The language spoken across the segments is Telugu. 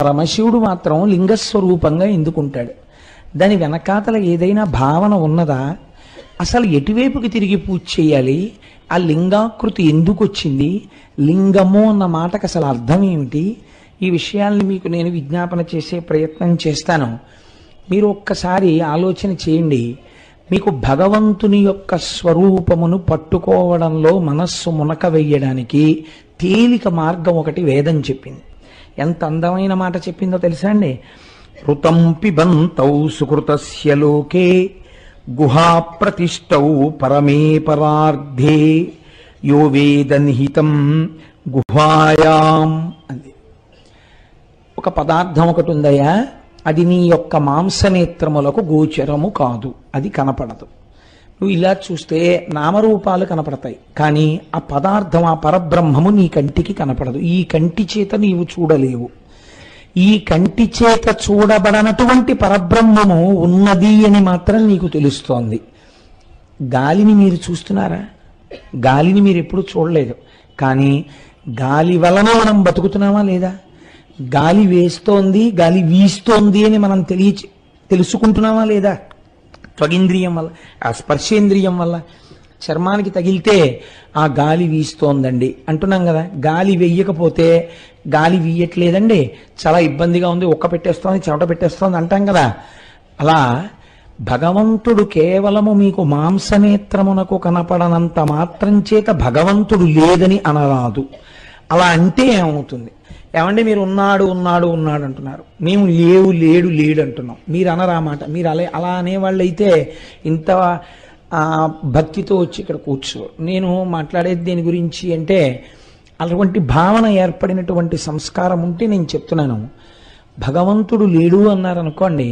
పరమశివుడు మాత్రం లింగస్వరూపంగా ఎందుకుంటాడు? దాని వెనకాతల ఏదైనా భావన ఉన్నదా? అసలు ఎటువైపుకి తిరిగి పూజ చేయాలి? ఆ లింగాకృతి ఎందుకు వచ్చింది? లింగము అన్న మాటకు అసలు అర్థం ఏమిటి? ఈ విషయాల్ని మీకు నేను విజ్ఞాపన చేసే ప్రయత్నం చేస్తాను. మీరు ఒక్కసారి ఆలోచన చేయండి. మీకు భగవంతుని యొక్క స్వరూపమును పట్టుకోవడంలో మనస్సు మునక వెయ్యడానికి తేలిక మార్గం ఒకటి వేదం చెప్పింది. ఎంత అందమైన మాట చెప్పిందో తెలుసా అండి? ఋతం పిబంతౌ సుకృతస్య లోకే గుహా ప్రతిష్టౌ పరమే పరార్ధే యో వేద నిహితం గుహాయాం అంది. ఒక పదార్థం ఒకటి ఉందయ్యా, అది నీ యొక్క మాంసనేత్రములకు గోచరము కాదు, అది కనపడదు. నువ్వు ఇలా చూస్తే నామరూపాలు కనపడతాయి, కానీ ఆ పదార్థం, ఆ పరబ్రహ్మము నీ కంటికి కనపడదు. ఈ కంటి చేత నీవు చూడలేవు. ఈ కంటి చేత చూడబడనటువంటి పరబ్రహ్మము ఉన్నది అని మాత్రం నీకు తెలుస్తోంది. గాలిని మీరు చూస్తున్నారా? గాలిని మీరు ఎప్పుడు చూడలేదు, కానీ గాలి వలన మనం బతుకుతున్నామా లేదా? గాలి వేస్తోంది, గాలి వీస్తోంది అని మనం తెలుసుకుంటున్నామా లేదా? త్వగింద్రియం వల్ల, ఆ స్పర్శేంద్రియం వల్ల. చర్మానికి తగిలితే ఆ గాలి వీస్తోందండి అంటున్నాం కదా. గాలి వెయ్యకపోతే గాలి వీయట్లేదండి, చాలా ఇబ్బందిగా ఉంది, ఒక్క పెట్టేస్తోంది, చెమట పెట్టేస్తోంది అంటాం కదా. అలా భగవంతుడు కేవలము మీకు మాంసనేత్రమునకు కనపడనంత మాత్రం చేత భగవంతుడు లేదని అనరాదు. అలా అంటే ఏమవుతుంది? ఏమంటే మీరు ఉన్నాడు ఉన్నాడు ఉన్నాడు అంటున్నారు, మేము లేవు లేడు లేడు అంటున్నాం. మీరు అనరామాట. మీరు అలా అనేవాళ్ళు అయితే ఇంత భక్తితో వచ్చి ఇక్కడ కూర్చో. నేను మాట్లాడేది దేని గురించి అంటే, అటువంటి భావన ఏర్పడినటువంటి సంస్కారం ఉంటే నేను చెప్తున్నాను. భగవంతుడు లేడు అన్నారనుకోండి,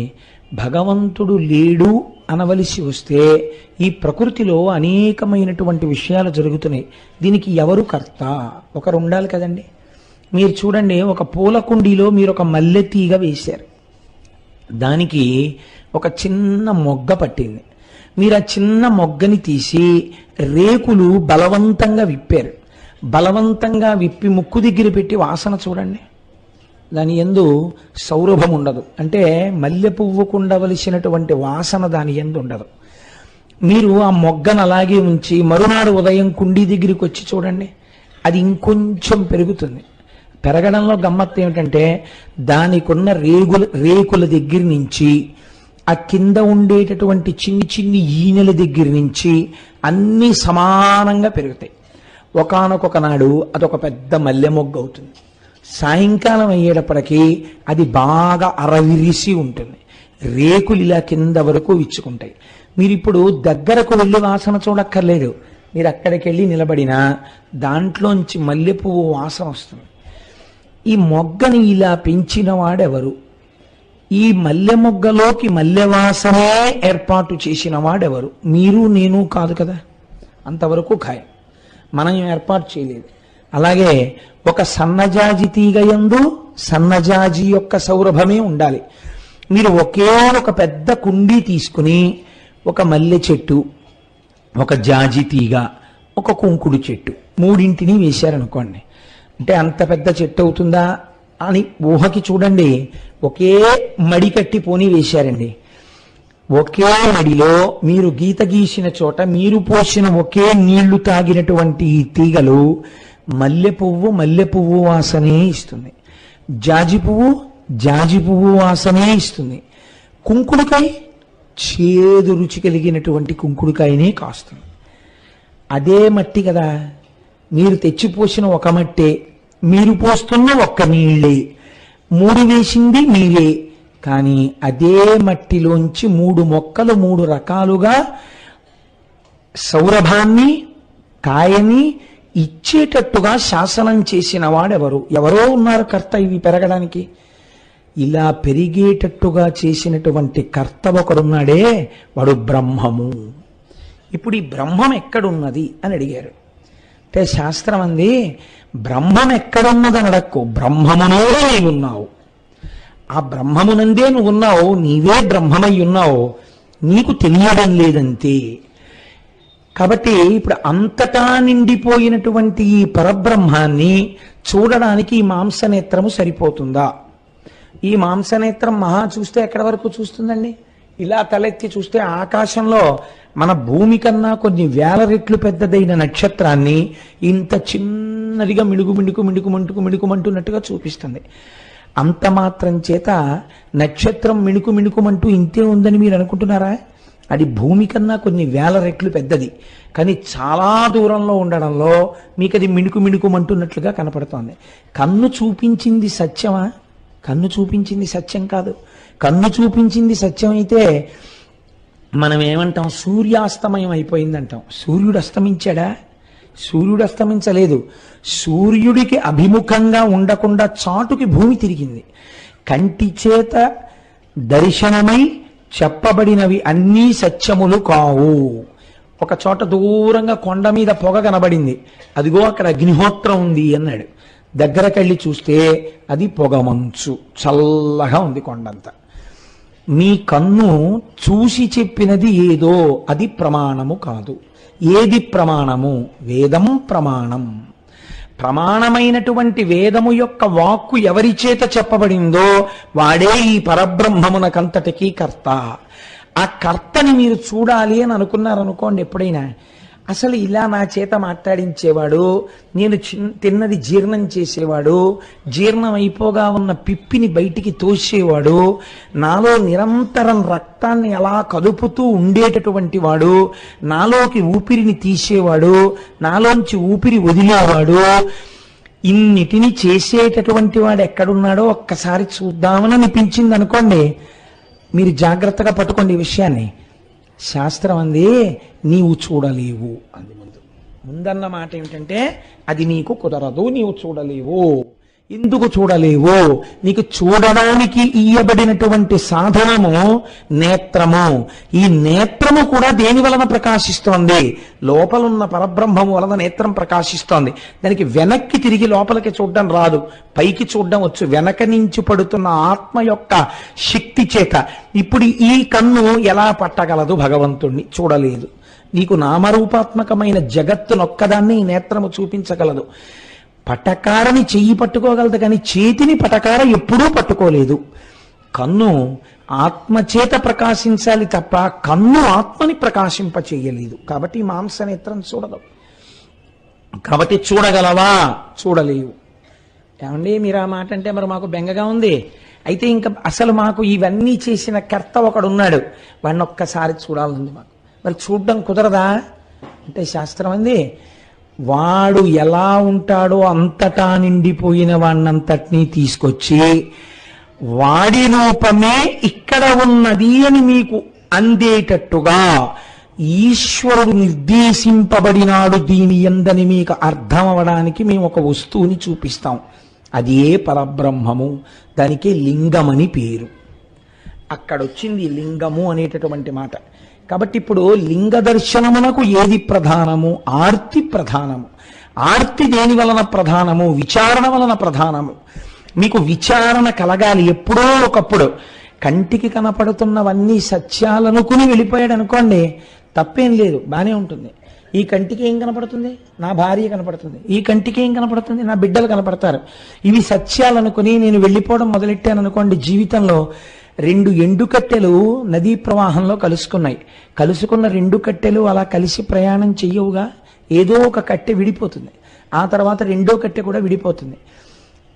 భగవంతుడు లేడు అనవలసి వస్తే ఈ ప్రకృతిలో అనేకమైనటువంటి విషయాలు జరుగుతున్నాయి. దీనికి ఎవరు కర్త? ఒకరు ఉండాలి కదండి. మీరు చూడండి, ఒక పూల కుండీలో మీరు ఒక మల్లె తీగ వేశారు, దానికి ఒక చిన్న మొగ్గ పట్టింది. మీరు ఆ చిన్న మొగ్గని తీసి రేకులు బలవంతంగా విప్పారు. బలవంతంగా విప్పి ముక్కు దగ్గర పెట్టి వాసన చూడండి, దాని యందు సౌరభం ఉండదు. అంటే మల్లె పువ్వుకు ఉండవలసినటువంటి వాసన దాని యందు ఉండదు. మీరు ఆ మొగ్గను అలాగే ఉంచి మరునాడు ఉదయం కుండీ దగ్గరికి వచ్చి చూడండి, అది ఇంకొంచెం పెరుగుతుంది. పెరగడంలో గమ్మత్తు ఏమిటంటే, దానికున్న రేకుల దగ్గర నుంచి ఆ కింద ఉండేటటువంటి చిన్ని చిన్ని ఈనెల దగ్గర నుంచి అన్నీ సమానంగా పెరుగుతాయి. ఒకానొక నాడు అదొక పెద్ద మల్లె మొగ్గ అవుతుంది. సాయంకాలం అయ్యేటప్పటికీ అది బాగా అరవిరిసి ఉంటుంది. రేకులు ఇలా కింద వరకు విచ్చుకుంటాయి. మీరు ఇప్పుడు దగ్గరకు వెళ్ళి వాసన చూడక్కర్లేదు. మీరు అక్కడికి వెళ్ళి నిలబడినా దాంట్లోంచి మల్లె పువ్వు వాసన వస్తుంది. ఈ మొగ్గని ఇలా పెంచిన వాడెవరు? ఈ మల్లె మొగ్గలోకి మల్లె వాసనే ఏర్పాటు చేసిన వాడెవరు? మీరు నేను కాదు కదా, అంతవరకు ఖాయం. మనం ఏర్పాటు చేయలేదు. అలాగే ఒక సన్నజాజి తీగ యందు సన్నజాజి యొక్క సౌరభమే ఉండాలి. మీరు ఒకే ఒక పెద్ద కుండీ తీసుకుని ఒక మల్లె చెట్టు, ఒక జాజి తీగ, ఒక కుంకుడు చెట్టు, మూడింటిని వేశారనుకోండి, అంటే అంత పెద్ద చెట్టు అవుతుందా అని ఊహకి చూడండి. ఒకే మడి కట్టి పోని వేశారండి. ఒకే మడిలో మీరు గీత గీసిన చోట మీరు పోసిన ఒకే నీళ్లు తాగినటువంటి ఈ తీగలు మల్లె పువ్వు వాసనే ఇస్తుంది, జాజి పువ్వు వాసనే ఇస్తుంది, కుంకుడుకాయ చేదు రుచి కలిగినటువంటి కుంకుడుకాయనే కాస్తుంది. అదే మట్టి కదా, మీరు తెచ్చిపోసిన ఒక మట్టే, మీరు పోస్తున్న ఒక్క నీళ్ళే, మూడు వేసింది మీరే, కానీ అదే మట్టిలోంచి మూడు మొక్కలు మూడు రకాలుగా సౌరభాన్ని కాయని ఇచ్చేటట్టుగా శాసనం చేసిన వాడెవరు? ఎవరో ఉన్నారు కర్త ఇవి పెరగడానికి. ఇలా పెరిగేటట్టుగా చేసినటువంటి కర్త ఒకడున్నాడే, వాడు బ్రహ్మము. ఇప్పుడు ఈ బ్రహ్మం ఎక్కడున్నది అని అడిగారు. అంటే శాస్త్రం అంది, బ్రహ్మం ఎక్కడున్నదని అడక్కు, బ్రహ్మమునే నీవున్నావు. ఆ బ్రహ్మమునందే నువ్వు ఉన్నావు, నీవే బ్రహ్మమై ఉన్నావు, నీకు తెలియడం లేదంతే. కాబట్టి ఇప్పుడు అంతటా నిండిపోయినటువంటి ఈ పరబ్రహ్మాన్ని చూడడానికి ఈ మాంసనేత్రము సరిపోతుందా? ఈ మాంసనేత్రం మహా చూస్తే ఎక్కడి వరకు చూస్తుందండి? ఇలా తలెత్తి చూస్తే ఆకాశంలో మన భూమి కన్నా కొన్ని వేల రెట్లు పెద్దదైన నక్షత్రాన్ని ఇంత చిన్నదిగా మిణుకుమంటున్నట్టుగా చూపిస్తుంది. అంత మాత్రం చేత నక్షత్రం మిణుకుమంటూ ఇంతే ఉందని మీరు అనుకుంటున్నారా? అది భూమి కన్నా కొన్ని వేల రెట్లు పెద్దది, కానీ చాలా దూరంలో ఉండడంలో మీకు అది మిణుకుమంటున్నట్లుగా కనపడుతోంది. కన్ను చూపించింది సత్యమా? కన్ను చూపించింది సత్యం కాదు. కన్ను చూపించింది సత్యం అయితే మనం ఏమంటాం? సూర్యాస్తమయం అయిపోయిందంటాం. సూర్యుడు అస్తమించాడా? సూర్యుడు అస్తమించలేదు. సూర్యుడికి అభిముఖంగా ఉండకుండా చాటుకి భూమి తిరిగింది. కంటి చేత దర్శనమై చెప్పబడినవి అన్నీ సత్యములు కావు. ఒక చోట దూరంగా కొండ మీద పొగ కనబడింది, అదిగో అక్కడ అగ్నిహోత్రం ఉంది అన్నాడు. దగ్గరకెళ్ళి చూస్తే అది పొగమంచు, చల్లగా ఉంది కొండంతా. మీ కన్ను చూసి చెప్పినది ఏదో అది ప్రమాణము కాదు. ఏది ప్రమాణము? వేదం ప్రమాణం. ప్రమాణమైనటువంటి వేదము యొక్క వాక్కు ఎవరి చేత చెప్పబడిందో వాడే ఈ పరబ్రహ్మమునకంతటికీ కర్త. ఆ కర్తని మీరు చూడాలి అని అనుకున్నారనుకోండి, ఎప్పుడైనా అసలు ఇలా నా చేత మాట్లాడించేవాడు, నేను తిన్నది జీర్ణం చేసేవాడు, జీర్ణం అయిపోగా ఉన్న పిప్పిని బయటికి తోసేవాడు, నాలో నిరంతరం రక్తాన్ని ఎలా కదుపుతూ ఉండేటటువంటి వాడు, నాలోకి ఊపిరిని తీసేవాడు, నాలోంచి ఊపిరి వదిలేవాడు, ఇన్నిటిని చేసేటటువంటి వాడు ఎక్కడున్నాడో ఒక్కసారి చూద్దామని అనిపించింది అనుకోండి, మీరు జాగ్రత్తగా పట్టుకోండి ఈ విషయాన్ని. శాస్త్రం అంది నీవు చూడలేవు అంది. ముందన్న మాట ఏమిటంటే అది నీకు కుదరదు, నీవు చూడలేవు. ఎందుకు చూడలేవు? నీకు చూడడానికి ఇయ్యబడినటువంటి సాధనము నేత్రము. ఈ నేత్రము కూడా దేని వలన ప్రకాశిస్తోంది? లోపలున్న పరబ్రహ్మము వలన నేత్రం ప్రకాశిస్తోంది. దానికి వెనక్కి తిరిగి లోపలికి చూడడం రాదు, పైకి చూడడం వచ్చు, వెనక నుంచి పడుతున్న ఆత్మ యొక్క శక్తి చేత. ఇప్పుడు ఈ కన్ను ఎలా పట్టగలదు భగవంతుణ్ణి? చూడలేదు. నీకు నామరూపాత్మకమైన జగత్తునొక్కదాన్ని ఈ నేత్రము చూపించగలదు. పటకారని చెయ్యి పట్టుకోగలదు, కానీ చేతిని పటకార ఎప్పుడూ పట్టుకోలేదు. కన్ను ఆత్మచేత ప్రకాశించాలి తప్ప కన్ను ఆత్మని ప్రకాశింప చెయ్యలేదు. కాబట్టి మాంసనేత్రం చూడదు. కాబట్టి చూడగలవా? చూడలేవు. ఏమండి మీరు ఆ మాట అంటే మరి మాకు బెంగగా ఉంది. అయితే ఇంకా అసలు మాకు ఇవన్నీ చేసిన కర్త ఒకడున్నాడు, వాడిని ఒక్కసారి చూడాలంది మాకు. మరి చూడడం కుదరదా అంటే శాస్త్రం అంది వాడు ఎలా ఉంటాడో అంతటా నిండిపోయిన వాణ్ణంతటినీ తీసుకొచ్చి వాడి రూపమే ఇక్కడ ఉన్నది అని మీకు అందేటట్టుగా ఈశ్వరుడు నిర్దేశింపబడినాడు దీని యందని మీకు అర్థం అవడానికి మేము ఒక వస్తువుని చూపిస్తాం. అది ఏ పరబ్రహ్మము, దానికి లింగమని పేరు. అక్కడొచ్చింది లింగము అనేటటువంటి మాట. కాబట్టి ఇప్పుడు లింగ దర్శనమునకు ఏది ప్రధానము? ఆర్తి ప్రధానము. ఆర్తి దేని వలన ప్రధానము? విచారణ వలన ప్రధానము. మీకు విచారణ కలగాలి ఎప్పుడో ఒకప్పుడు. కంటికి కనపడుతున్నవన్నీ సత్యాలనుకుని వెళ్ళిపోయాడు అనుకోండి, తప్పేం లేదు, బానే ఉంటుంది. ఈ కంటికి ఏం కనపడుతుంది? నా భార్య కనపడుతుంది. ఈ కంటికి ఏం కనపడుతుంది? నా బిడ్డలు కనపడతారు. ఇవి సత్యాలనుకుని నేను వెళ్ళిపోవడం మొదలెట్టాను అనుకోండి, జీవితంలో రెండు ఎండు కట్టెలు నదీ ప్రవాహంలో కలుసుకున్నాయి. కలుసుకున్న రెండు కట్టెలు అలా కలిసి ప్రయాణం చెయ్యవుగా, ఏదో ఒక కట్టె విడిపోతుంది, ఆ తర్వాత రెండో కట్టె కూడా విడిపోతుంది.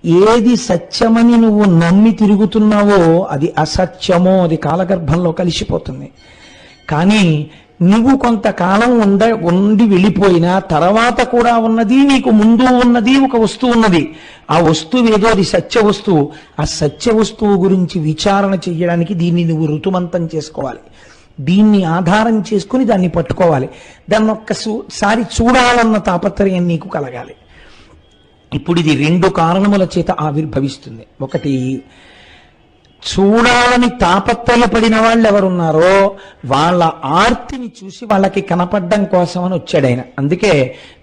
ఏది సత్యమని నువ్వు నమ్మి తిరుగుతున్నావో అది అసత్యమో అది కాలగర్భంలో కలిసిపోతుంది. కానీ నువ్వు కొంతకాలం ఉండి వెళ్ళిపోయినా తర్వాత కూడా ఉన్నది, నీకు ముందు ఉన్నది ఒక వస్తువు ఉన్నది. ఆ వస్తువు ఏదో అది సత్య వస్తువు. ఆ సత్య వస్తువు గురించి విచారణ చెయ్యడానికి దీన్ని నువ్వు ఋతుమంతం చేసుకోవాలి. దీన్ని ఆధారం చేసుకుని దాన్ని పట్టుకోవాలి. దాన్ని ఒక్కసారి చూడాలన్న తాపత్రయం నీకు కలగాలి. ఇప్పుడు ఇది రెండు కారణముల చేత ఆవిర్భవిస్తుంది. ఒకటి, చూడాలని తాపత్రయపడిన వాళ్ళు ఎవరున్నారో వాళ్ళ ఆర్తిని చూసి వాళ్ళకి కనపడ్డం కోసమని వచ్చాడు ఆయన. అందుకే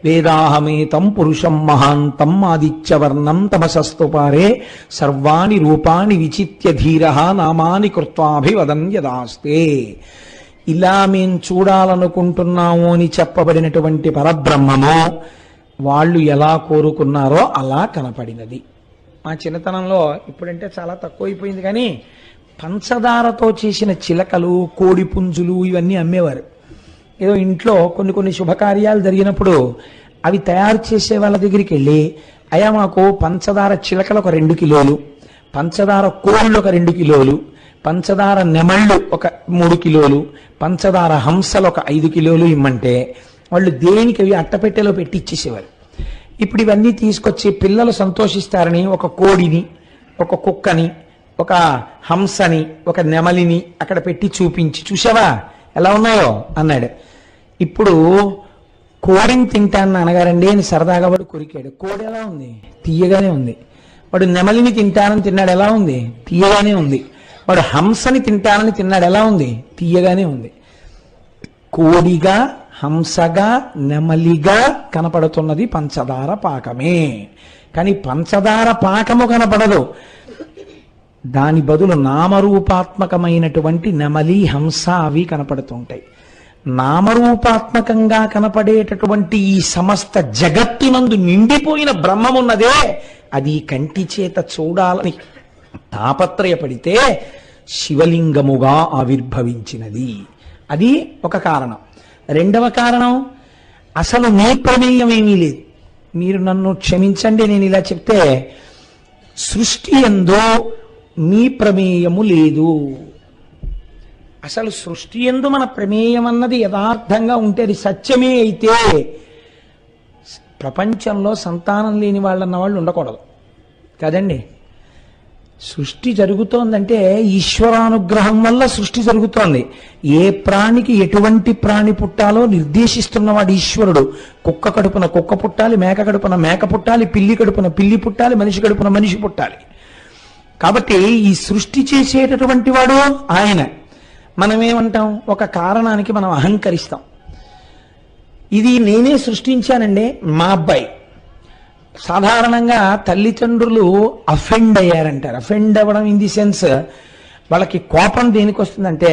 వేదాహమేతం పురుషం మహాంతం ఆదిత్యవర్ణం తమసస్తుపారే సర్వాణి రూపాణి విచిత్య ధీర నామాని కృత్వాభివదన్ యదాస్తే. ఇలా మేం చూడాలనుకుంటున్నాము అని చెప్పబడినటువంటి పరబ్రహ్మము వాళ్ళు ఎలా కోరుకున్నారో అలా కనపడినది. మా చిన్నతనంలో, ఇప్పుడంటే చాలా తక్కువైపోయింది, కానీ పంచదారతో చేసిన చిలకలు, కోడి పుంజులు ఇవన్నీ అమ్మేవారు. ఏదో ఇంట్లో కొన్ని కొన్ని శుభకార్యాలు జరిగినప్పుడు అవి తయారు చేసే వాళ్ళ దగ్గరికి వెళ్ళి, అయ్యా మాకు పంచదార చిలకలు ఒక 2 కిలోలు, పంచదార కోళ్ళు ఒక 2 కిలోలు, పంచదార నెమళ్ళు ఒక 3 కిలోలు, పంచదార హంసలు ఒక 5 కిలోలు ఇమ్మంటే వాళ్ళు దేనికి అవి అట్టపెట్టెలో పెట్టి ఇచ్చేసేవారు. ఇప్పుడు ఇవన్నీ తీసుకొచ్చి పిల్లలు సంతోషిస్తారని ఒక కోడిని, ఒక కుక్కని, ఒక హంసని, ఒక నెమలిని అక్కడ పెట్టి చూపించి, చూసావా ఎలా ఉన్నాయో అన్నాడు. ఇప్పుడు కోడిని తింటాను నాన్నగారండి అని సరదాగా వాడు కొరికాడు. కోడి ఎలా ఉంది? తీయగానే ఉంది. వాడు నెమలిని తింటానని తిన్నాడు, ఎలా ఉంది? తీయగానే ఉంది. వాడు హంసని తింటానని తిన్నాడు, ఎలా ఉంది? తీయగానే ఉంది. కోడిగా, హంసగా, నెమలిగా కనపడుతున్నది పంచదార పాకమే. కానీ పంచదార పాకము కనపడదు. దాని బదులు నామరూపాత్మకమైనటువంటి నెమలి, హంస అవి కనపడుతుంటాయి. నామరూపాత్మకంగా కనపడేటటువంటి ఈ సమస్త జగత్తునందు నిండిపోయిన బ్రహ్మమున్నదే, అది కంటి చేత చూడాలని తాపత్రయపడితే శివలింగముగా ఆవిర్భవించినది. అది ఒక కారణం. రెండవ కారణం, అసలు నీ ప్రమేయం ఏమీ లేదు. మీరు నన్ను క్షమించండి నేను ఇలా చెప్తే, సృష్టి యందు మీ ప్రమేయము లేదు. అసలు సృష్టి యందు మన ప్రమేయం అన్నది యథార్థంగా ఉంటే, అది సత్యమే అయితే ప్రపంచంలో సంతానం లేని వాళ్ళన్న వాళ్ళు ఉండకూడదు కదండి. సృష్టి జరుగుతోందంటే ఈశ్వరానుగ్రహం వల్ల సృష్టి జరుగుతోంది. ఏ ప్రాణికి ఎటువంటి ప్రాణి పుట్టాలో నిర్దేశిస్తున్నవాడు ఈశ్వరుడు. కుక్క కడుపున కుక్క పుట్టాలి, మేక కడుపున మేక పుట్టాలి, పిల్లి కడుపున పిల్లి పుట్టాలి, మనిషి కడుపున మనిషి పుట్టాలి. కాబట్టి ఈ సృష్టి చేసేటటువంటి వాడు ఆయన. మనమేమంటాం? ఒక కారణానికి మనం అహంకరిస్తాం. ఇది నేనే సృష్టించానండి మా అబ్బాయి. సాధారణంగా తల్లిదండ్రులు అఫెండ్ అయ్యారంటారు. అఫెండ్ అవ్వడం ఇన్ ది సెన్స్, వాళ్ళకి కోపం దేనికి వస్తుందంటే,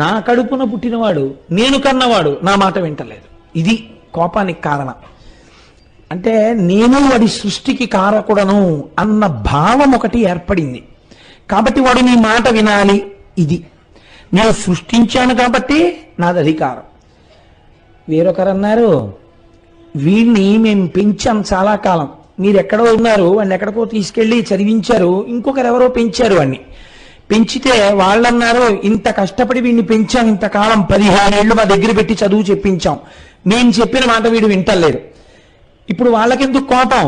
నా కడుపున పుట్టినవాడు, నేను కన్నవాడు నా మాట వింటలేదు. ఇది కోపానికి కారణం. అంటే నేను వాడి సృష్టికి కారకుడను అన్న భావం ఒకటి ఏర్పడింది. కాబట్టి వాడు నీ మాట వినాలి. ఇది నేను సృష్టించాను కాబట్టి నాది అధికారం. వేరొకరు అన్నారు, వీడిని మేము పెంచాం చాలా కాలం, మీరు ఎక్కడో ఉన్నారు, వాడిని ఎక్కడికో తీసుకెళ్లి చదివించారు, ఇంకొకరు ఎవరో పెంచారు వాడిని. పెంచితే వాళ్ళన్నారు, ఇంత కష్టపడి వీడిని పెంచాం, ఇంతకాలం 15 ఏళ్ళు మా దగ్గర పెట్టి చదువు చెప్పించాం, నేను చెప్పిన మాట వీడు వింటలేరు. ఇప్పుడు వాళ్ళకెందుకు కోపం?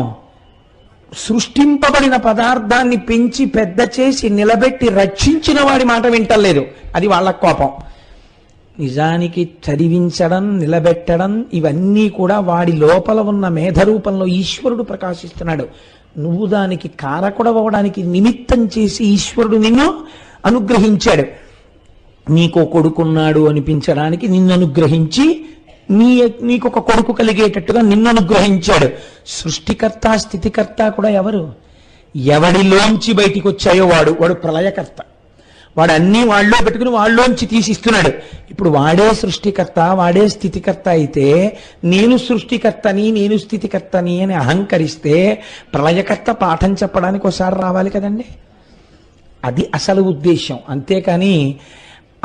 సృష్టింపబడిన పదార్థాన్ని పెంచి పెద్ద చేసి నిలబెట్టి రక్షించిన వాడి మాట వింటలేదు, అది వాళ్ళకు కోపం. నిజానికి చదివించడం, నిలబెట్టడం ఇవన్నీ కూడా వాడి లోపల ఉన్న మేధరూపంలో ఈశ్వరుడు ప్రకాశిస్తున్నాడు. నువ్వు దానికి కారకుడవడానికి నిమిత్తం చేసి ఈశ్వరుడు నిన్ను అనుగ్రహించాడు. నీకో కొడుకున్నాడు అనిపించడానికి నిన్ను అనుగ్రహించి నీకు ఒక కొడుకు కలిగేటట్టుగా నిన్ను అనుగ్రహించాడు. సృష్టికర్త స్థితికర్త కూడా ఎవరు? ఎవడిలోంచి బయటికి వచ్చాయో వాడు ప్రళయకర్త. వాడు అన్ని వాళ్ళలో పెట్టుకుని వాళ్ళలోంచి తీసిస్తున్నాడు. ఇప్పుడు వాడే సృష్టికర్త, వాడే స్థితికర్త అయితే నేను సృష్టికర్తని, నేను స్థితికర్తని అని అహంకరిస్తే ప్రళయకర్త పాఠం చెప్పడానికి ఒకసారి రావాలి కదండి. అది అసలు ఉద్దేశం. అంతేకాని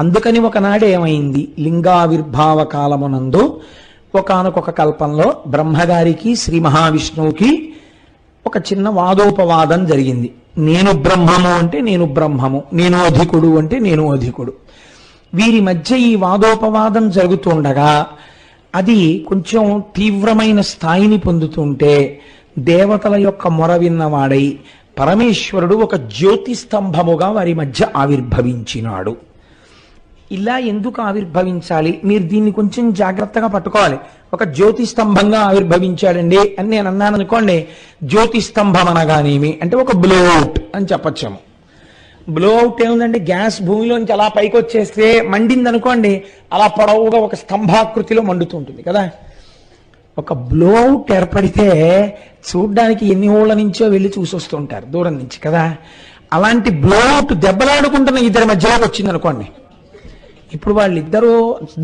అందుకని ఒకనాడు ఏమైంది, లింగావిర్భావ కాలమునందు ఒకానొక కల్పంలో బ్రహ్మగారికి శ్రీ మహావిష్ణువుకి ఒక చిన్న వాదోపవాదం జరిగింది. నేను బ్రహ్మము అంటే నేను బ్రహ్మము, నేను అధికుడు అంటే నేను అధికుడు. వీరి మధ్య ఈ వాదోపవాదం జరుగుతుండగా అది కొంచెం తీవ్రమైన స్థాయిని పొందుతుంటే దేవతల యొక్క మొర విన్నవాడై పరమేశ్వరుడు ఒక జ్యోతిస్తంభముగా వారి మధ్య ఆవిర్భవించినాడు. ఇలా ఎందుకు ఆవిర్భవించాలి? మీరు దీన్ని కొంచెం జాగ్రత్తగా పట్టుకోవాలి. ఒక జ్యోతిస్తంభంగా ఆవిర్భవించాడండి అని నేను అన్నాను అనుకోండి, జ్యోతిస్తంభం అనగానేమి అంటే ఒక బ్లోఅవుట్ అని చెప్పచ్చాము. బ్లోఅవుట్ ఏముందండి, గ్యాస్ భూమిలోంచి అలా పైకి వచ్చేస్తే మండింది అనుకోండి, అలా పొడవుగా ఒక స్తంభాకృతిలో మండుతుంటుంది కదా. ఒక బ్లోఅవుట్ ఏర్పడితే చూడ్డానికి ఎన్ని ఊళ్ళ నుంచో వెళ్ళి చూసొస్తుంటారు దూరం నుంచి కదా. అలాంటి బ్లోఅవుట్ దెబ్బలాడుకుంటున్న ఇద్దరి మధ్యలోకి వచ్చింది అనుకోండి. ఇప్పుడు వాళ్ళిద్దరూ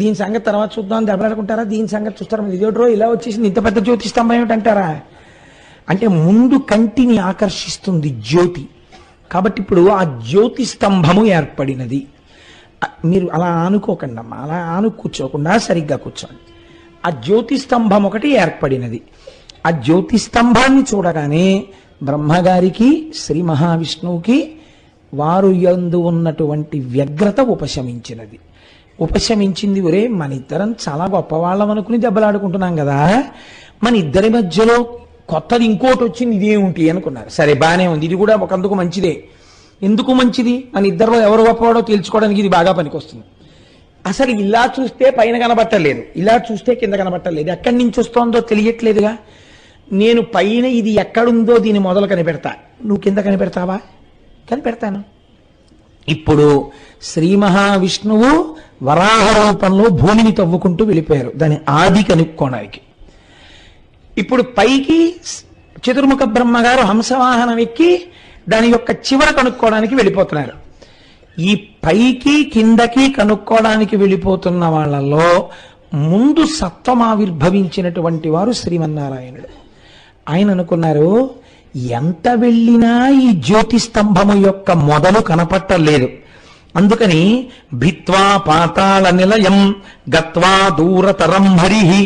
దీని సంగతి తర్వాత చూద్దాం దెబ్బలాడుకుంటారా, దీని సంగతి చూస్తారా, ఇదేటో ఇలా వచ్చేసింది, ఇంత పెద్ద జ్యోతిస్తంభం ఏమిటంటారా? అంటే ముందు కంటిని ఆకర్షిస్తుంది జ్యోతి. కాబట్టి ఇప్పుడు ఆ జ్యోతి స్తంభము ఏర్పడినది. మీరు అలా ఆనుకోకండి అమ్మా, అలా కూర్చోకుండా సరిగ్గా కూర్చోండి. ఆ జ్యోతి స్తంభం ఒకటి ఏర్పడినది. ఆ జ్యోతి స్తంభాన్ని చూడగానే బ్రహ్మగారికి శ్రీ మహావిష్ణువుకి వారు యందు ఉన్నటువంటి వ్యగ్రత ఉపశమించినది. ఉపశమించింది. ఒరే, మన ఇద్దరం చాలా గొప్పవాళ్ళం అనుకుని దెబ్బలాడుకుంటున్నాం కదా, మన ఇద్దరి మధ్యలో కొత్తది ఇంకోటి వచ్చింది, ఇదేమిటి అనుకున్నారు. సరే, బానే ఉంది, ఇది కూడా ఒకందుకు మంచిదే. ఎందుకు మంచిది? మన ఇద్దరిలో ఎవరు గొప్పవాడో తేల్చుకోవడానికి ఇది బాగా పనికొస్తుంది. అసలు ఇలా చూస్తే పైన కనబట్టలేదు, ఇలా చూస్తే కింద కనబట్టలేదు, ఎక్కడి నుంచి వస్తోందో తెలియట్లేదుగా. నేను పైన ఇది ఎక్కడుందో దీని మొదలు కనిపెడతా, నువ్వు కింద కనిపెడతావా? కనిపెడతాను. ఇప్పుడు శ్రీ మహావిష్ణువు వరాహ రూపంలో భూమిని తవ్వుకుంటూ వెళ్ళిపోయారు దాని ఆది కనుక్కోవడానికి. ఇప్పుడు పైకి చతుర్ముఖ బ్రహ్మగారు హంసవాహనం ఎక్కి దాని యొక్క చివర కనుక్కోవడానికి వెళ్ళిపోతున్నారు. ఈ పైకి కిందకి కనుక్కోవడానికి వెళ్ళిపోతున్న వాళ్ళలో ముందు సత్వం ఆవిర్భవించినటువంటి వారు శ్రీమన్నారాయణుడు. ఆయన అనుకున్నారు, ఎంత వెళ్ళినా ఈ జ్యోతి స్తంభము యొక్క మొదలు కనపట్టలేదు. అందుకని భిత్వా పాతాళ నిలయం గత్వా దూరతరం హరిహి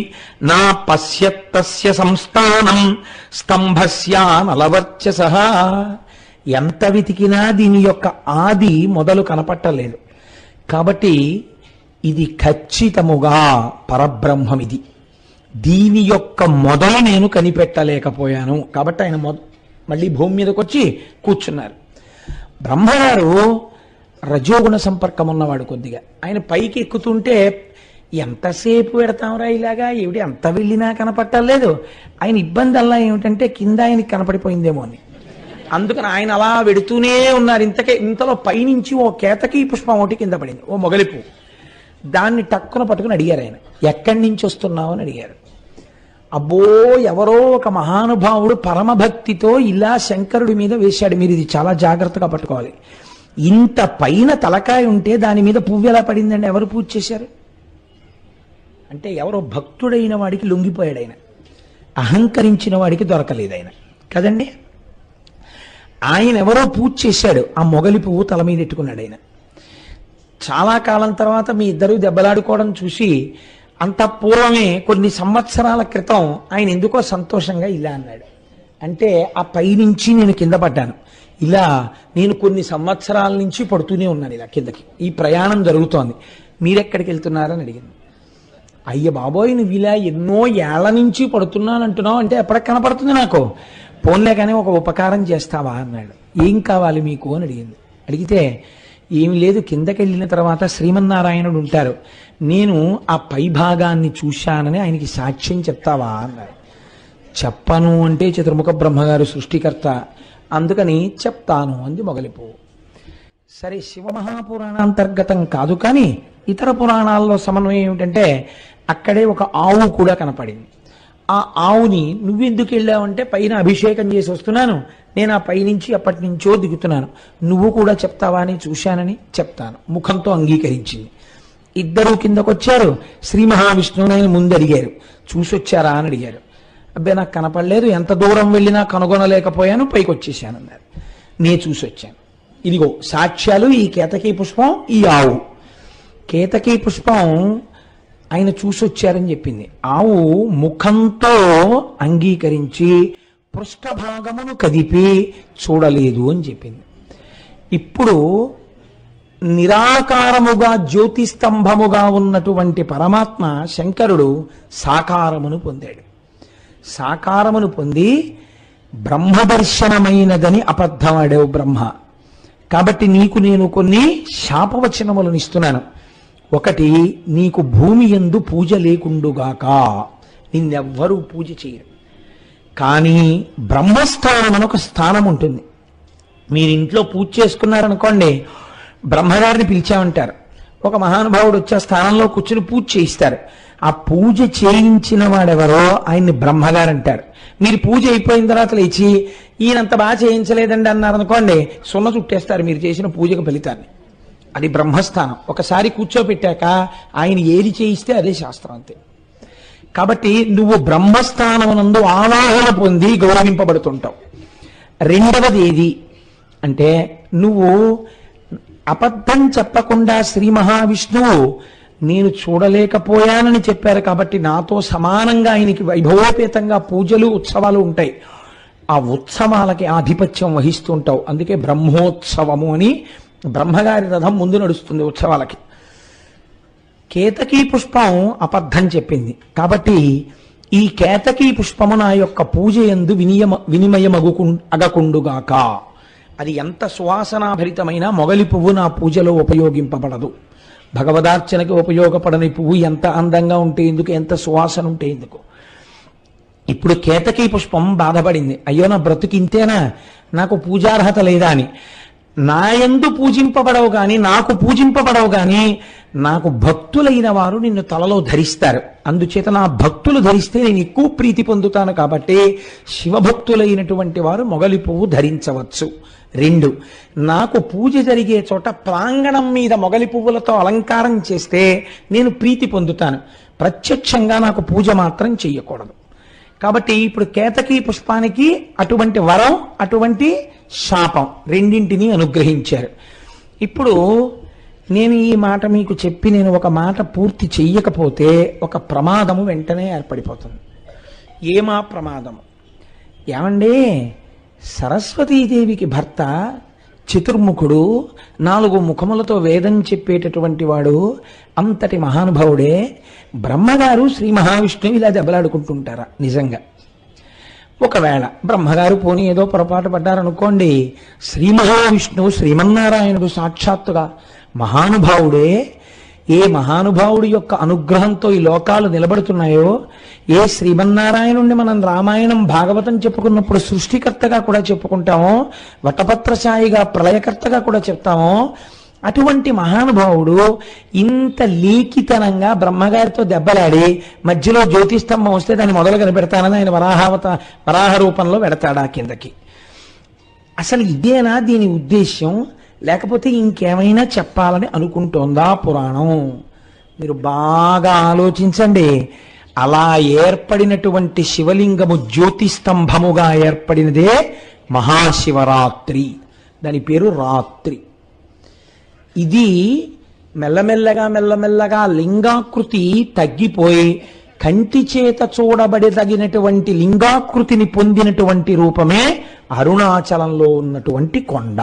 నా పశ్యత్తస్య సంస్థానం స్తంభస్యానలవర్చసః. ఎంత వెతికినా దీని యొక్క ఆది మొదలు కనపట్టలేదు. కాబట్టి ఇది ఖచ్చితముగా పరబ్రహ్మం. ఇది దీని యొక్క మొదలు నేను కనిపెట్టలేకపోయాను. కాబట్టి ఆయన మళ్ళీ భూమి మీదకి వచ్చి కూర్చున్నారు. బ్రహ్మగారు రజోగుణ సంపర్కం ఉన్నవాడు కొద్దిగా. ఆయన పైకి ఎక్కుతుంటే ఎంతసేపు పెడతాంరా ఇలాగా, ఏమిటి ఎంత వెళ్ళినా కనపట్టలేదు. ఆయన ఇబ్బంది అలా ఏమిటంటే కింద ఆయనకి కనపడిపోయిందేమో అని. అందుకని ఆయన అలా వెడుతూనే ఉన్నారు. ఇంతలో పైనుంచి ఓ కేతకీ పుష్పం ఒకటి కింద పడింది, ఓ మొగలిపు. దాన్ని టక్కున పట్టుకుని అడిగారు ఆయన, ఎక్కడి నుంచి వస్తున్నావు అని అడిగారు. అబ్బో, ఎవరో ఒక మహానుభావుడు పరమభక్తితో ఇలా శంకరుడి మీద వేశాడు, మీరు ఇది చాలా జాగ్రత్తగా పట్టుకోవాలి. ఇంత పైన తలకాయ ఉంటే దాని మీద పువ్వు ఎలా పడిందండి? ఎవరు పూజ చేశారు అంటే ఎవరో భక్తుడైన వాడికి లొంగిపోయాడు ఆయన, అహంకరించిన వాడికి దొరకలేదు ఆయన కదండి. ఆయన ఎవరో పూజ చేశాడు, ఆ మొగలి పువ్వు తల మీద ఎట్టుకున్నాడు ఆయన. చాలా కాలం తర్వాత మీ ఇద్దరు దెబ్బలాడుకోవడం చూసి, అంత పూర్వమే కొన్ని సంవత్సరాల క్రితం ఆయన ఎందుకో సంతోషంగా ఇలా అన్నాడు. అంటే ఆ పైనుంచి నేను కింద పడ్డాను, ఇలా నేను కొన్ని సంవత్సరాల నుంచి పడుతూనే ఉన్నాను ఇలా కిందకి, ఈ ప్రయాణం జరుగుతోంది, మీరెక్కడికి వెళ్తున్నారని అడిగింది. అయ్య బాబోయ్, నువ్వు ఇలా ఎన్నో ఏళ్ల నుంచి పడుతున్నాను అంటున్నావు అంటే ఎప్పటికి కనపడుతుంది నాకు, పోన్లే కానీ ఒక ఉపకారం చేస్తావా అన్నాడు. ఏం కావాలి మీకు అని అడిగింది. అడిగితే ఏమి లేదు, కిందకి వెళ్ళిన తర్వాత శ్రీమన్నారాయణుడు ఉంటారు, నేను ఆ పై భాగాన్ని చూశానని ఆయనకి సాక్ష్యం చెప్తావా అన్నాడు. చెప్పను అంటే చతుర్ముఖ బ్రహ్మగారు సృష్టికర్త, అందుకని చెప్తాను అంది మొగలిపు. సరే, శివమహాపురాణాంతర్గతం కాదు కానీ ఇతర పురాణాల్లో సమన్వయం ఏమిటంటే అక్కడే ఒక ఆవు కూడా కనపడింది. ఆ ఆవుని నువ్వెందుకు వెళ్ళావంటే పైన అభిషేకం చేసి వస్తున్నాను, నేను ఆ పైనుంచి ఎప్పటి నుంచో దిగుతున్నాను, నువ్వు కూడా చెప్తావా అని చూశానని చెప్తాను ముఖంతో అంగీకరించింది. ఇద్దరూ కిందకొచ్చారు. శ్రీ మహావిష్ణువుని ఆయన ముందు అడిగారు, చూసొచ్చారా అని అడిగారు. అబ్బాయి నాకు కనపడలేదు, ఎంత దూరం వెళ్ళినా కనుగొనలేకపోయాను, పైకి వచ్చేసాను అన్నారు. నేను చూసొచ్చాను, ఇదిగో సాక్ష్యాలు, ఈ కేతకీ పుష్పం, ఈ ఆవు. కేతకీ పుష్పం ఆయన చూసొచ్చారని చెప్పింది. ఆవు ముఖంతో అంగీకరించి పృష్ఠభాగమును కదిపి చూడలేదు అని చెప్పింది. ఇప్పుడు నిరాకారముగా జ్యోతిస్తంభముగా ఉన్నటువంటి పరమాత్మ శంకరుడు సాకారమును పొందాడు. సాకారమును పొంది బ్రహ్మదర్శనమైనదని అబద్ధమాడావు బ్రహ్మ. కాబట్టి నీకు నేను కొన్ని శాపవచనములను ఇస్తున్నాను. ఒకటి, నీకు భూమి యందు పూజ లేకుండుగాక, నిన్నెవ్వరూ పూజ చేయరు. కానీ బ్రహ్మస్థానం అని ఒక స్థానం ఉంటుంది. మీరు ఇంట్లో పూజ చేసుకున్నారనుకోండి, బ్రహ్మగారిని పిలిచామంటారు, ఒక మహానుభావుడు వచ్చే స్థానంలో కూర్చుని పూజ చేయిస్తారు. ఆ పూజ చేయించిన వాడెవరో ఆయన్ని బ్రహ్మగారు అంటారు. మీరు పూజ అయిపోయిన తర్వాత లేచి ఈయనంత బాగా చేయించలేదండి అన్నారనుకోండి, సున్న చుట్టేస్తారు మీరు చేసిన పూజకు ఫలితాన్ని. అది బ్రహ్మస్థానం. ఒకసారి కూర్చోపెట్టాక ఆయన ఏది చేయిస్తే అదే శాస్త్రం, అంతే. కాబట్టి నువ్వు బ్రహ్మస్థానమునందు ఆవాహన పొంది గౌరవింపబడుతుంటావు. రెండవది ఏది అంటే, నువ్వు అబద్ధం చెప్పకుండా శ్రీ మహావిష్ణువు నేను చూడలేకపోయానని చెప్పారు కాబట్టి నాతో సమానంగా ఆయనకి వైభవోపేతంగా పూజలు ఉత్సవాలు ఉంటాయి. ఆ ఉత్సవాలకి ఆధిపత్యం వహిస్తుంటావు. అందుకే బ్రహ్మోత్సవము అని బ్రహ్మగారి రథం ముందు నడుస్తుంది ఉత్సవాలకి. కేతకీ పుష్పం అబద్ధం చెప్పింది కాబట్టి ఈ కేతకీ పుష్పము నా యొక్క పూజ యందు అగకుండుగాక. అది ఎంత సువాసనాభరితమైన మొగలి పువ్వు నా పూజలో ఉపయోగింపబడదు. భగవదార్చనకి ఉపయోగపడని పువ్వు ఎంత అందంగా ఉంటే ఎందుకు, ఎంత సువాసన ఉంటే ఎందుకు. ఇప్పుడు కేతకీ పుష్పం బాధపడింది, అయ్యో నా బ్రతుకు ఇంతేనా, నాకు పూజార్హత లేదా అని. నాయందు పూజింపబడవు గాని, నాకు పూజింపబడవు గాని నాకు భక్తులైన వారు నిన్ను తలలో ధరిస్తారు. అందుచేత నా భక్తులు ధరిస్తే నేను ఎక్కువ ప్రీతి పొందుతాను కాబట్టి శివభక్తులైనటువంటి వారు మొగలి పువ్వు ధరించవచ్చు. 2, నాకు పూజ జరిగే చోట ప్రాంగణం మీద మొగలి పువ్వులతో అలంకారం చేస్తే నేను ప్రీతి పొందుతాను. ప్రత్యక్షంగా నాకు పూజ మాత్రం చెయ్యకూడదు. కాబట్టి ఇప్పుడు కేతకీ పుష్పానికి అటువంటి వరం, అటువంటి శాపం రెండింటినీ అనుగ్రహించారు. ఇప్పుడు నేను ఈ మాట మీకు చెప్పి నేను ఒక మాట పూర్తి చెయ్యకపోతే ఒక ప్రమాదము వెంటనే ఏర్పడిపోతుంది. ఏమా ప్రమాదము? ఏమండి, సరస్వతీదేవికి భర్త చతుర్ముఖుడు, 4 ముఖములతో వేదం చెప్పేటటువంటి వాడు, అంతటి మహానుభావుడే. బ్రహ్మగారు శ్రీ మహావిష్ణువు ఇలా దెబ్బలాడుకుంటుంటారా? నిజంగా ఒకవేళ బ్రహ్మగారు పోనీ ఏదో పొరపాటు పడ్డారనుకోండి, శ్రీ మహావిష్ణువు శ్రీమన్నారాయణుడు సాక్షాత్తుగా మహానుభావుడే. ఏ మహానుభావుడి యొక్క అనుగ్రహంతో ఈ లోకాలు నిలబడుతున్నాయో, ఏ శ్రీమన్నారాయణుణ్ణి మనం రామాయణం భాగవతం చెప్పుకున్నప్పుడు సృష్టికర్తగా కూడా చెప్పుకుంటామో, వటపత్రశాయిగా ప్రళయకర్తగా కూడా చెప్తామో, అటువంటి మహానుభావుడు ఇంత లీకితనంగా బ్రహ్మగారితో దెబ్బలాడి మధ్యలో జ్యోతిస్తంభం వస్తే దాన్ని మొదలు కనిపెడతానని ఆయన వరాహ రూపంలో పెడతాడా కిందకి? అసలు ఇదేనా దీని ఉద్దేశ్యం? లేకపోతే ఇంకేమైనా చెప్పాలని అనుకుంటోందా పురాణం? మీరు బాగా ఆలోచించండి. అలా ఏర్పడినటువంటి శివలింగము జ్యోతిస్తంభముగా ఏర్పడినదే మహాశివరాత్రి. దాని పేరు రాత్రి. ఇది మెల్లమెల్లగా లింగాకృతి తగ్గిపోయి కంటి చేత చూడబడదగినటువంటి లింగాకృతిని పొందినటువంటి రూపమే అరుణాచలంలో ఉన్నటువంటి కొండ.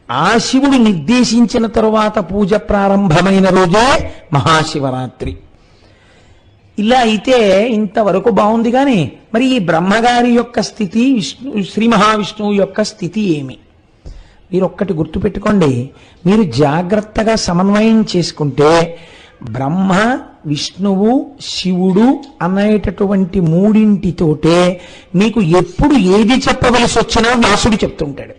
ఆ శివుడు నిర్దేశించిన తరువాత పూజ ప్రారంభమైన రోజే మహాశివరాత్రి. ఇలా అయితే ఇంతవరకు బాగుంది. కానీ మరి ఈ బ్రహ్మగారి యొక్క స్థితి, శ్రీ మహావిష్ణువు యొక్క స్థితి ఏమి? మీరు ఒక్కటి గుర్తుపెట్టుకోండి. మీరు జాగ్రత్తగా సమన్వయం చేసుకుంటే బ్రహ్మ, విష్ణువు, శివుడు అనేటటువంటి మూడింటితోటే మీకు ఎప్పుడు ఏది చెప్పవలసి వచ్చినా వ్యాసుడు చెప్తుంటాడు.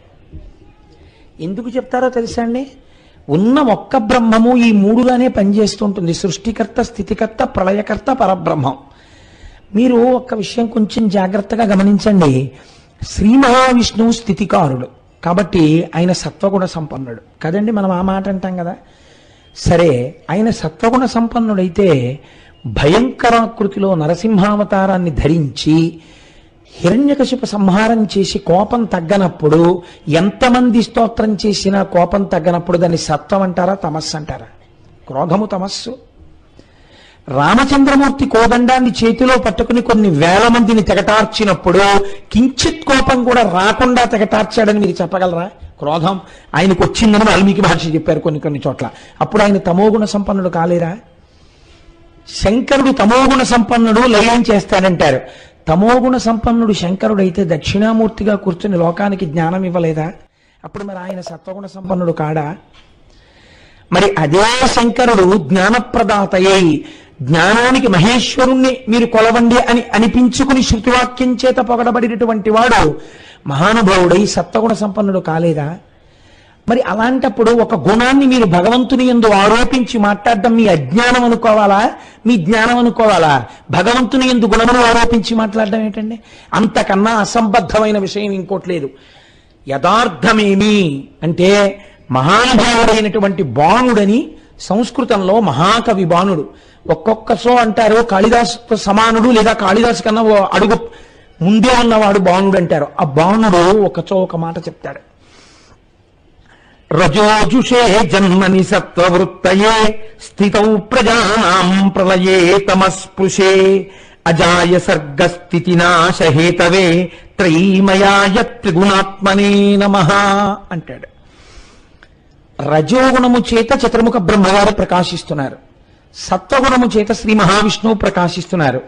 ఎందుకు చెప్తారో తెలుసా అండి? ఉన్న ఒక్క బ్రహ్మము ఈ మూడుగానే పనిచేస్తుంటుంది. సృష్టికర్త, స్థితికర్త, ప్రళయకర్త, పరబ్రహ్మం. మీరు ఒక్క విషయం కొంచెం జాగ్రత్తగా గమనించండి. శ్రీ మహావిష్ణువు స్థితికారుడు కాబట్టి ఆయన సత్వగుణ సంపన్నుడు కదండి. మనం ఆ మాట అంటాం కదా. సరే, ఆయన సత్వగుణ సంపన్నుడైతే భయంకరాకృతిలో నరసింహావతారాన్ని ధరించి హిరణ్యకశిప సంహారం చేసి కోపం తగ్గనప్పుడు, ఎంతమంది స్తోత్రం చేసినా కోపం తగ్గనప్పుడు దాన్ని సత్వం అంటారా, తమస్సు అంటారా? క్రోధము తమస్సు. రామచంద్రమూర్తి కోదండాన్ని చేతిలో పట్టుకుని కొన్ని వేల మందిని తెగటార్చినప్పుడు కించిత్ కోపం కూడా రాకుండా తెగటార్చాడని మీరు చెప్పగలరా? క్రోధం ఆయనకు వచ్చిందని వాల్మీకి మహర్షి చెప్పారు కొన్ని చోట్ల. అప్పుడు ఆయన తమోగుణ సంపన్నుడు కాలేరా? శంకరుడు తమోగుణ సంపన్నుడు, లయం చేస్తాడంటారు. తమోగుణ సంపన్నుడు శంకరుడైతే దక్షిణామూర్తిగా కూర్చుని లోకానికి జ్ఞానం ఇవ్వలేదా? అప్పుడు మరి ఆయన సత్వగుణ సంపన్నుడు కాడా? మరి అదే శంకరుడు జ్ఞానప్రదాతయ్యి జ్ఞానానికి మహేశ్వరుణ్ణి మీరు కొలవండి అని అనిపించుకుని శృతివాక్యం చేత పొగడబడినటువంటి వాడు మహానుభావుడై సత్వగుణ సంపన్నుడు కాలేదా? మరి అలాంటప్పుడు ఒక గుణాన్ని మీరు భగవంతుని యందు ఆరోపించి మాట్లాడడం మీ అజ్ఞానం అనుకోవాలా, మీ జ్ఞానం అనుకోవాలా? భగవంతుని యందు గుణమును ఆరోపించి మాట్లాడడం ఏంటండి? అంతకన్నా అసంబద్ధమైన విషయం ఇంకోటి లేదు. యథార్థమేమి అంటే మహానుభావుడైనటువంటి బాణుడని సంస్కృతంలో మహాకవి బాణుడు. ఒక్కొక్క సో అంటారు కాళిదాసు సమానుడు, లేదా కాళిదాసు కన్నా ఓ అడుగు ముందే ఉన్నవాడు బాణుడు అంటారు. ఆ బాణుడు ఒకచో ఒక మాట చెప్తాడు. రజోజుషే జన్మని సత్వవృత్తయే స్థితౌ ప్రజానాం ప్రళయే తమస్పృశే అజాయ సర్గస్థితి నాశహేతవే త్రైమయాయ త్రిగుణాత్మనే నమః అంటాడు. రజోగుణము చేత చతుర్ముఖ బ్రహ్మగారు ప్రకాశిస్తున్నారు, సత్వగుణము చేత శ్రీ మహావిష్ణువు ప్రకాశిస్తున్నారు,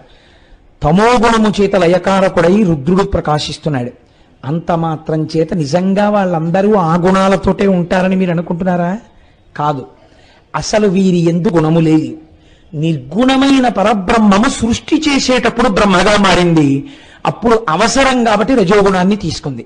తమోగుణము చేత లయకారకుడై రుద్రుడు ప్రకాశిస్తున్నాడు. అంత మాత్రం చేత నిజంగా వాళ్ళందరూ ఆ గుణాలతోటే ఉంటారని మీరు అనుకుంటున్నారా? కాదు. అసలు వీరి ఎందు గుణము లేదు. నిర్గుణమైన పరబ్రహ్మము సృష్టి చేసేటప్పుడు బ్రహ్మగా మారింది. అప్పుడు అవసరం కాబట్టి రజోగుణాన్ని తీసుకుంది.